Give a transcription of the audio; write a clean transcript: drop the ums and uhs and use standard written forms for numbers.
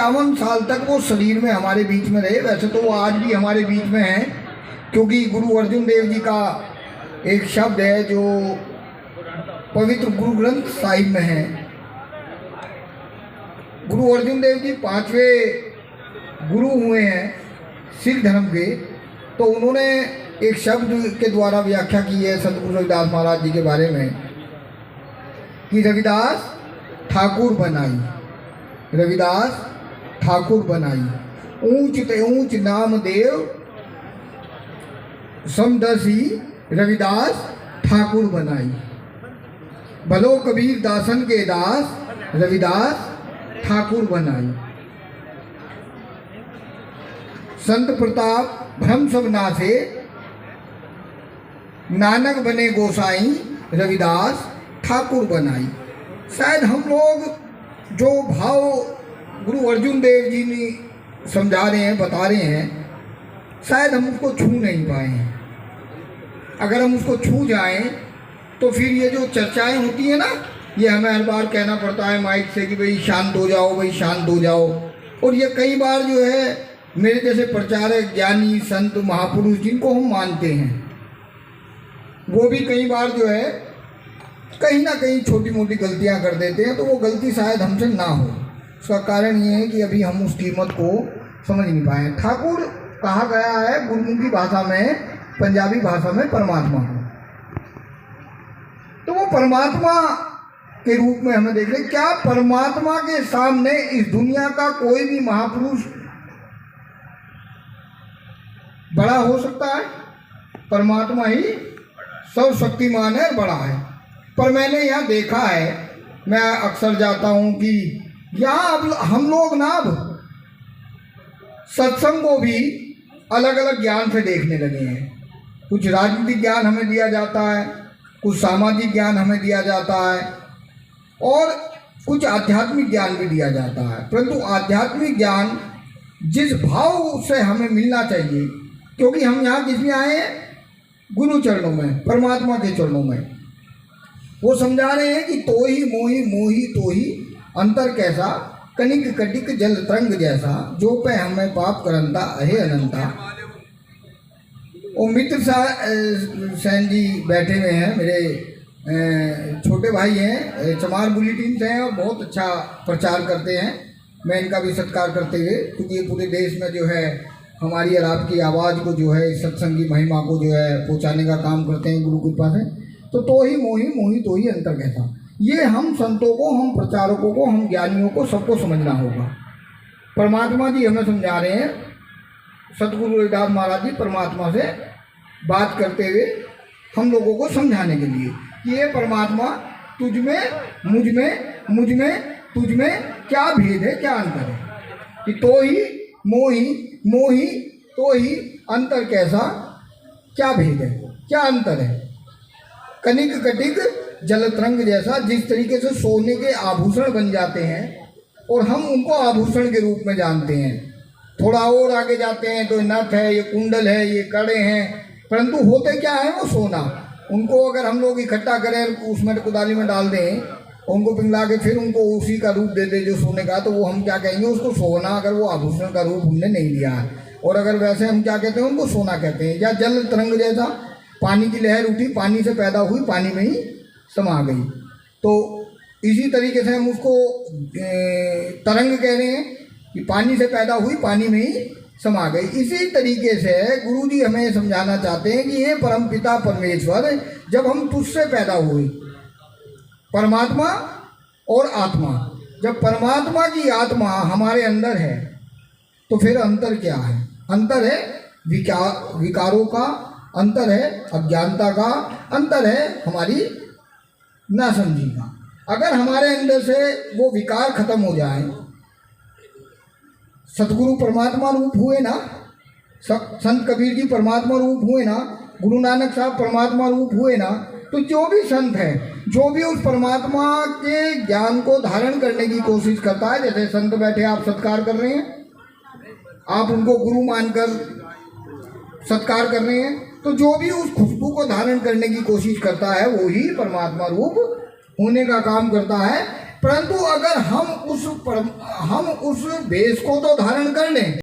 51 साल तक वो शरीर में हमारे बीच में रहे। वैसे तो वो आज भी हमारे बीच में हैं, क्योंकि गुरु अर्जुन देव जी का एक शब्द है जो पवित्र गुरु ग्रंथ साहिब में है। गुरु अर्जुन देव जी 5वें गुरु हुए हैं सिख धर्म के। तो उन्होंने एक शब्द के द्वारा व्याख्या की है सतगुरु रविदास महाराज जी के बारे में कि रविदास ठाकुर बनाई, रविदास ठाकुर बनाई, ऊंच ते ऊंच नाम देव समदसी रविदास ठाकुर बनाई। भलो कबीर दासन के दास रविदास ठाकुर बनाई। संत प्रताप भ्रम सब नासे नानक बने गोसाई रविदास ठाकुर बनाई। शायद हम लोग जो भाव गुरु अर्जुन देव जी ने समझा रहे हैं, बता रहे हैं, शायद हम उसको छू नहीं पाए हैं। अगर हम उसको छू जाएं तो फिर ये जो चर्चाएं होती हैं ना, ये हमें हर बार कहना पड़ता है माइक से कि भाई शांत हो जाओ, भाई शांत हो जाओ। और ये कई बार जो है मेरे जैसे प्रचारक, ज्ञानी, संत, महापुरुष जिनको हम मानते हैं, वो भी कई बार जो है कहीं ना कहीं छोटी मोटी गलतियां कर देते हैं। तो वो गलती शायद हमसे ना हो, उसका कारण ये है कि अभी हम उस कीमत को समझ नहीं पाए। ठाकुर कहा गया है गुरमुखी भाषा में, पंजाबी भाषा में परमात्मा को। तो वो परमात्मा के रूप में हमें देख रहे। क्या परमात्मा के सामने इस दुनिया का कोई भी महापुरुष बड़ा हो सकता है? परमात्मा ही सर्वशक्तिमान है, बड़ा है। पर मैंने यहाँ देखा है, मैं अक्सर जाता हूँ कि यहाँ अब हम लोग ना अब सत्संग को भी अलग अलग ज्ञान से देखने लगे हैं। कुछ राजनीतिक ज्ञान हमें दिया जाता है, कुछ सामाजिक ज्ञान हमें दिया जाता है और कुछ आध्यात्मिक ज्ञान भी दिया जाता है। परंतु आध्यात्मिक ज्ञान जिस भाव से हमें मिलना चाहिए, क्योंकि हम यहाँ किसमें आए हैं? गुरु चरणों में, परमात्मा के चरणों में। वो समझा रहे हैं कि तो ही मोही मोही तो ही अंतर कैसा, कनिक कटिक जल तरंग जैसा, जो पे हमें पाप करंता अहे अनंता। और मित्र सैन जी बैठे हुए हैं, मेरे छोटे भाई हैं, चमार बुलेटिन से हैं और बहुत अच्छा प्रचार करते हैं। मैं इनका भी सत्कार करते हुए, क्योंकि ये पूरे देश में जो है हमारी और आपकी आवाज़ को जो है सत्संग की महिमा को जो है पहुँचाने का काम करते हैं गुरु कृपा से। तो ही मोही मोही तो ही अंतर कैसा, ये हम संतों को, हम प्रचारकों को, हम ज्ञानियों को सबको समझना होगा। परमात्मा जी हमें समझा रहे हैं, सतगुरु रविदास महाराज जी परमात्मा से बात करते हुए हम लोगों को समझाने के लिए कि ये परमात्मा तुझ में, मुझ में, मुझ में, तुझ में क्या भेद है, क्या अंतर है। कि तो ही मोही मोही तो ही अंतर कैसा, क्या भेद है, क्या अंतर है। कनिक कटिक जल तरंग जैसा, जिस तरीके से सोने के आभूषण बन जाते हैं और हम उनको आभूषण के रूप में जानते हैं। थोड़ा और आगे जाते हैं तो नथ है, ये कुंडल है, ये कड़े हैं, परंतु होते क्या है वो सोना। उनको अगर हम लोग इकट्ठा करें, उसमें कुदाली में डाल दें, उनको पिघला के फिर उनको उसी का रूप दे दे जो सोने का, तो वो हम क्या कहेंगे उसको सोना, अगर वो आभूषण का रूप हमने नहीं लिया है। और अगर वैसे हम क्या कहते हैं उनको सोना कहते हैं। या जल तरंग जैसा, पानी की लहर उठी, पानी से पैदा हुई, पानी में ही समा गई। तो इसी तरीके से हम उसको तरंग कह रहे हैं कि पानी से पैदा हुई, पानी में ही समा गई। इसी तरीके से गुरु जी हमें समझाना चाहते हैं कि ये परमपिता परमेश्वर, जब हम तुझसे पैदा हुए, परमात्मा और आत्मा, जब परमात्मा की आत्मा हमारे अंदर है तो फिर अंतर क्या है? अंतर है विकारों का, अंतर है अज्ञानता का, अंतर है हमारी नासमझी का। अगर हमारे अंदर से वो विकार खत्म हो जाए, सतगुरु परमात्मा रूप हुए ना, संत कबीर जी परमात्मा रूप हुए ना, गुरु नानक साहब परमात्मा रूप हुए ना, तो जो भी संत है, जो भी उस परमात्मा के ज्ञान को धारण करने की कोशिश करता है, जैसे संत बैठे आप सत्कार कर रहे हैं, आप उनको गुरु मानकर सत्कार कर रहे हैं, तो जो भी उस खुशबू को धारण करने की कोशिश करता है वो ही परमात्मा रूप होने का काम करता है। परंतु अगर हम उस वेश को तो धारण कर लें